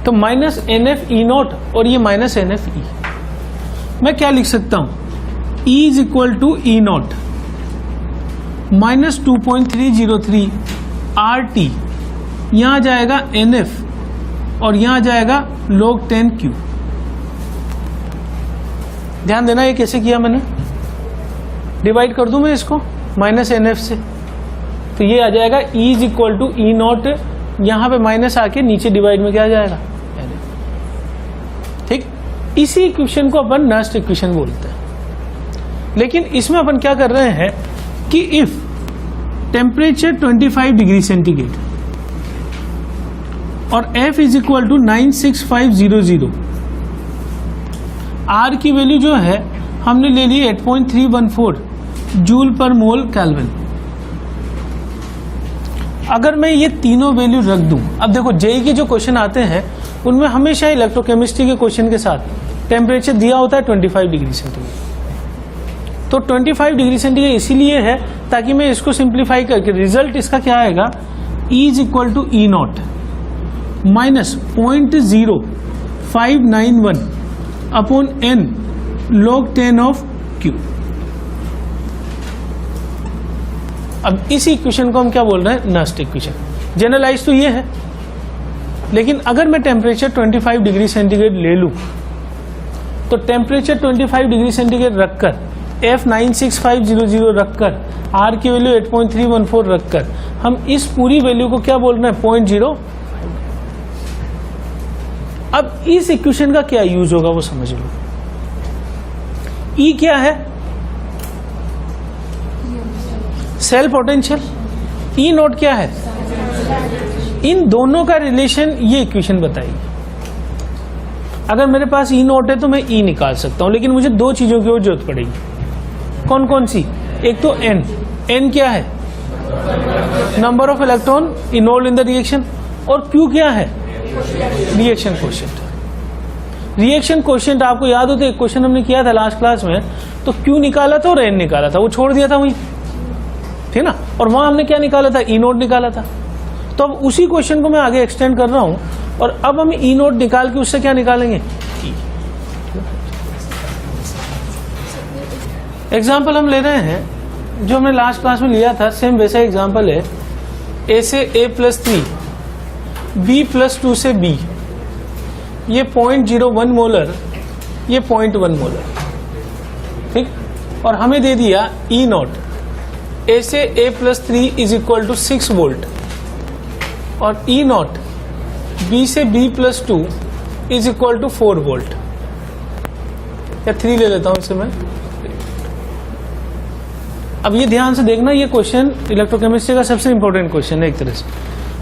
A: तो -NF E नोट और ये -NF E, मैं क्या लिख सकता हूं, E = E नोट -2.303 RT, यहां जाएगा NF और यहां जाएगा log 10 Q। ध्यान देना, ये कैसे किया मैंने, डिवाइड कर दूं मैं इसको -NF से, तो ये आ जाएगा E = E नोट, यहां पे माइनस आके नीचे डिवाइड में क्या आ जाएगा, ठीक। इसी इक्वेशन को अपन नेक्स्ट इक्वेशन बोलते हैं। लेकिन इसमें अपन क्या कर रहे हैं कि इफ टेम्परेचर 25 डिग्री सेंटीग्रेड और F = 96500, R की वैल्यू जो है हमने ले ली 8.314 जूल पर मोल केल्विन। अगर मैं ये तीनों वैल्यू रख दूं, अब देखो जेई के जो क्वेश्चन आते हैं उनमें हमेशा इलेक्ट्रोकेमिस्ट्री के क्वेश्चन के साथ टेम्परेचर दिया होता है 25 डिग्री सेंटीग्रेड। तो 25 डिग्री सेंटीग्रेड इसीलिए है ताकि मैं इसको सिंप्लीफाई करके रिजल्ट इसका क्या आएगा, E = E note -0.0591 upon N log 10 of Q। अब इस इक्वेशन को हम क्या बोल रहे हैं, नेक्स्ट इक्वेशन। जनरलाइज तो ये है, लेकिन अगर मैं टेम्परेचर 25 डिग्री सेंटीग्रेड ले लूं तो टेम्परेचर 25 डिग्री सेंटीग्रेड रखकर, F 96500 रखकर, R की वैल्यू 8.314 रखकर, हम इस पूरी वैल्यू को क्या बोल रहे हैं, 0.0। अब इस इक्वेशन का क्या यूज होगा वो समझ लो। E क्या है, सेल पोटेंशियल, E नोट क्या है, इन दोनों का रिलेशन ये इक्वेशन बताइए। अगर मेरे पास E नोट है तो मैं E निकाल सकता हूं, लेकिन मुझे दो चीजों की और जरूरत पड़ेगी। कौन कौन सी, एक तो N क्या है, number of electron involve in the reaction, और Q क्या है, रिएक्शन कोएफिशिएंट। रिएक्शन कोएफिशिएंट आपको याद हो तो एक क्वेश्चन हमने किया था लास्ट क्लास में, तो Q निकाला था और N निकाला था, वो छोड़ दिया था वहीं, ठीक ना, और वहां हमने क्या निकाला था, E नोट निकाला था। तो अब उसी क्वेश्चन को मैं आगे एक्सटेंड कर रहा हूं, और अब हम E नोट निकाल के उससे क्या निकालेंगे, E। एग्जाम्पल हम ले रहे हैं जो हमने लास्ट क्लास में लिया था, सेम वैसा एग्जाम्पल है। A से A+3, B+2 से B, ये 0.01 मोलर, ये 0.1 मोलर, ठीक। और हमें दे दिया E नोट, A से A+3 = 6 वोल्ट, और E नोट B से B+2 = 4 वोल्ट, या 3 ले लेता हूं इससे मैं। अब ये ध्यान से देखना, ये क्वेश्चन इलेक्ट्रोकेमिस्ट्री का सबसे इंपॉर्टेंट क्वेश्चन है एक तरह से,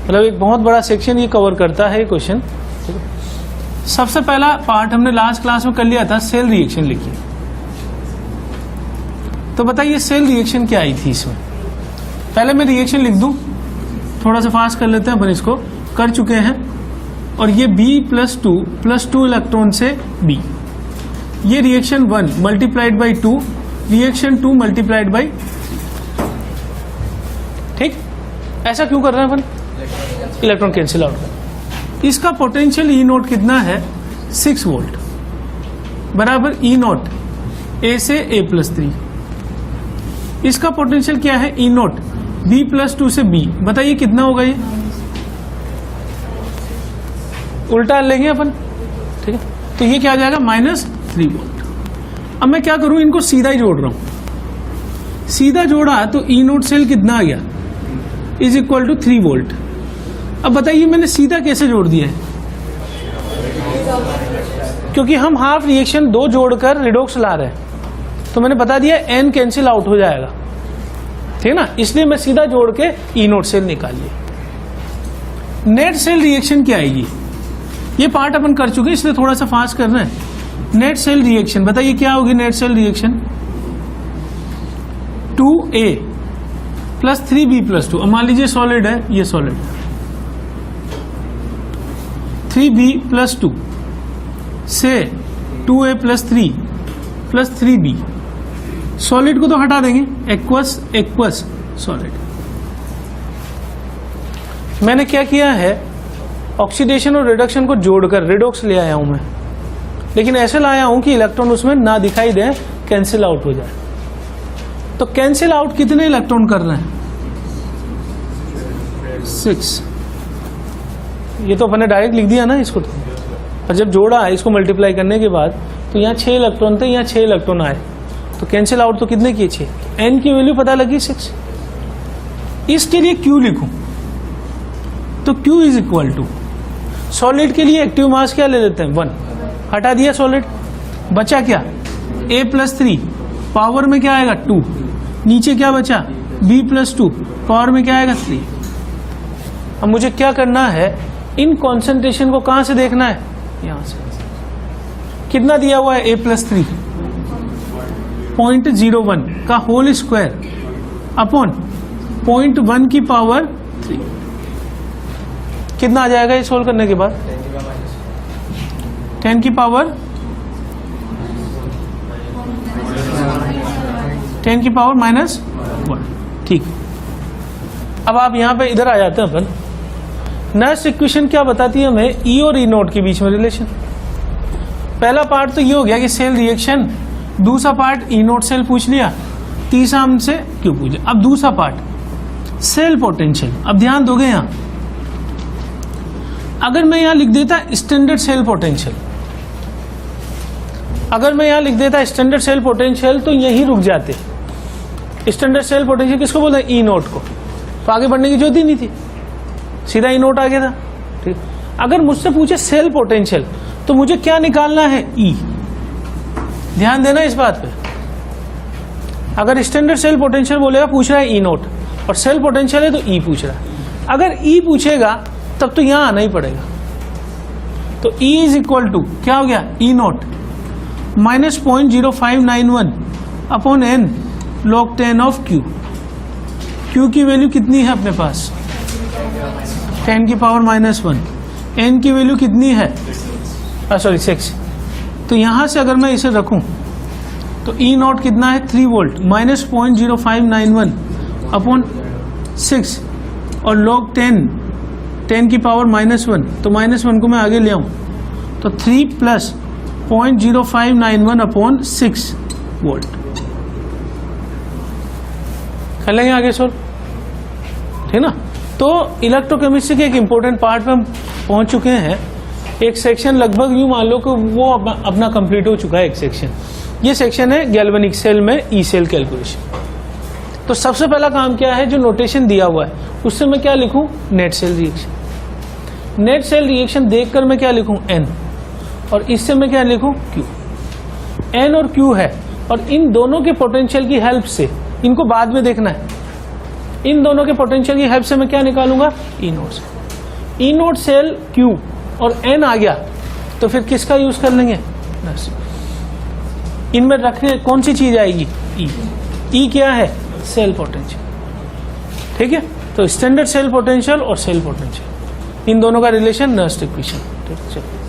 A: मतलब एक बहुत बड़ा सेक्शन ये कवर करता है ये क्वेश्चन। सबसे पहला पार्ट हमने लास्ट क्लास में कर लिया था, सेल रिएक्शन लिखी। तो बताइए सेल रिएक्शन क्या आई थी इसमें। पहले मैं रिएक्शन लिख दूं, थोड़ा सा फास्ट कर लेते हैं अपन इसको। कर चुके हैं, और ये B+2 इलेक्ट्रॉन से B, ये reaction 1 multiplied by 2, reaction 2 multiplied by, ठीक। ऐसा क्यों कर रहे हैं अपन? इलेक्ट्रॉन कैंसिल आउट कर। इसका पोटेंशियल ई नोट कितना है? 6 वोल्ट बराबर ई नोट ए से A+3। इसका पोटेंशियल क्या है? ई नोट B+2 से B। बताइए कितना होगा ये? उल्टा लेंगे अपन, ठीक है। तो ये क्या आ जाएगा? -3 वोल्ट। अब मैं क्या करूं, इनको सीधा ही जोड़ रहा हूं। सीधा जोड़ा तो ई नोट सेल कितना आ गया? Is equal to 3 volt. अब बताइए मैंने सीधा कैसे जोड़ दिया है? क्योंकि हम हाफ रिएक्शन 2 जोड़कर रिडॉक्स ला रहे हैं, तो मैंने बता दिया n कैंसिल आउट हो जाएगा, ठीक है ना। इसलिए मैं सीधा जोड़ के ई नोट सेल निकालिए। नेट सेल रिएक्शन क्या आएगी? ये पार्ट अपन कर चुके हैं, इसलिए थोड़ा सा फास्ट कर रहे हैं। नेट सेल रिएक्शन बताइए क्या होगी? Net cell reaction 2A plus 3B+2। अब मान लीजिए सॉलिड है, ये सॉलिड है, 3B+2 से 2A + 3 + 3B। सॉलिड को तो हटा देंगे, एक्वस सॉलिड। मैंने क्या किया है? ऑक्सीडेशन और रिडक्शन को जोड़कर रिडॉक्स ले आया हूं मैं, लेकिन ऐसे लाया हूं कि इलेक्ट्रॉन उसमें ना दिखाई दे, कैंसिल आउट हो जाए। तो कैंसिल आउट कितने इलेक्ट्रॉन कर रहे हैं? 6। ये तो अपने डायरेक्ट लिख दिया ना इसको, और जब जोड़ा इसको मल्टीप्लाई करने के बाद तो यहाँ 6 इलेक्ट्रॉन थे, यहाँ 6 इलेक्ट्रॉन आए, तो कैंसिल आउट तो कितने किए? 6। n की वैल्यू पता लगी 6। इसके लिए Q लिखूं तो Q is equal to, solid के लिए एक्टिव मास क्या ले लेते हैं? 1। हटा दिया सॉलिड, बचा क्या? A+3 पावर में क्या आएगा? 2। नीचे क्या बचा? B+2 पावर में क्या आएगा? 3। अब मुझे क्या करना है? इन कॉन्सेंट्रेशन को कहां से देखना है? यहां से। कितना दिया हुआ है? A+3 0.01 का होल स्क्वायर अपॉन 0.1 की पावर 3। कितना आ जाएगा ये सोल्व करने के बाद? 10 की पावर 1, ठीक। अब आप यहां पे इधर आ जाते हैं अपन। नेक्स्ट इक्वेशन क्या बताती है हमें? ई और ई नोट के बीच में रिलेशन। पहला पार्ट तो ये हो गया कि सेल रिएक्शन, दूसरा पार्ट ई नोट सेल पूछ लिया, तीसरा हमसे क्यों पूछ लिया। अब दूसरा पार्ट सेल पोटेंशियल। अब ध्यान दोगे यहां, अगर मैं यहां लिख देता स्टैंडर्ड सेल पोटेंशियल, अगर मैं यहां लिख देता स्टैंडर्ड सेल पोटेंशियल तो यहीं रुक जाते। स्टैंडर्ड सेल पोटेंशियल किसको बोलते हैं? ई नोट को। तो आगे बढ़ने की जरूरत ही नहीं थी, सीधा ई नोट आ गया था, ठीक। अगर मुझसे पूछे सेल पोटेंशियल तो मुझे क्या निकालना है? ई। ध्यान देना इस बात पे। अगर स्टैंडर्ड सेल पोटेंशियल बोलेगा, पूछ रहा है ई नोट, और सेल पोटेंशियल है तो ई पूछ रहा है। अगर ई पूछेगा तब तो यहां आना ही पड़ेगा। तो ई इज इक्वल टू क्या हो गया? E naught -0.0591 upon n log 10 ऑफ Q। Q की वैल्यू कितनी है अपने पास? 10 की पावर -1। n की वैल्यू कितनी है? 6। तो यहां से अगर मैं इसे रखूं तो ई नॉट कितना है? 3 वोल्ट -0.0591 अपॉन 6 और log 10 की पावर -1। तो -1 को मैं आगे ले आऊं तो 3 + 0.0591 अपॉन 6 वोल्ट। कर लेंगे आगे सोल्व, ठीक ना। तो इलेक्ट्रोकेमिस्ट्री के एक इंपॉर्टेंट पार्ट में हम पहुंच चुके हैं। एक सेक्शन लगभग यूं मान लो कि वो अपना कंप्लीट हो चुका है। एक सेक्शन, ये सेक्शन है गैल्वेनिक सेल में ई सेल कैलकुलेशन। तो सबसे पहला काम क्या है? जो नोटेशन दिया हुआ है उससे मैं क्या लिखूं? Net cell reaction. Net cell reaction देखकर मैं क्या लिखूं? n, और इससे मैं क्या लिखूं? q। n और q है, और इन दोनों के पोटेंशियल की हेल्प से, इनको बाद में देखना है, इन दोनों के पोटेंशियल की हेल्प से मैं क्या निकालूंगा? ई नोट सेल। ई नोट सेल q और n आ गया तो फिर किसका यूज कर लेंगे? इनमें रखने कौन सी चीज आएगी? ई। ई क्या है? सेल पोटेंशियल, ठीक है। तो स्टैंडर्ड सेल पोटेंशियल और सेल पोटेंशियल। इन दोनों का रिलेशन नर्व स्टिमुलेशन। ठीक है, चलो।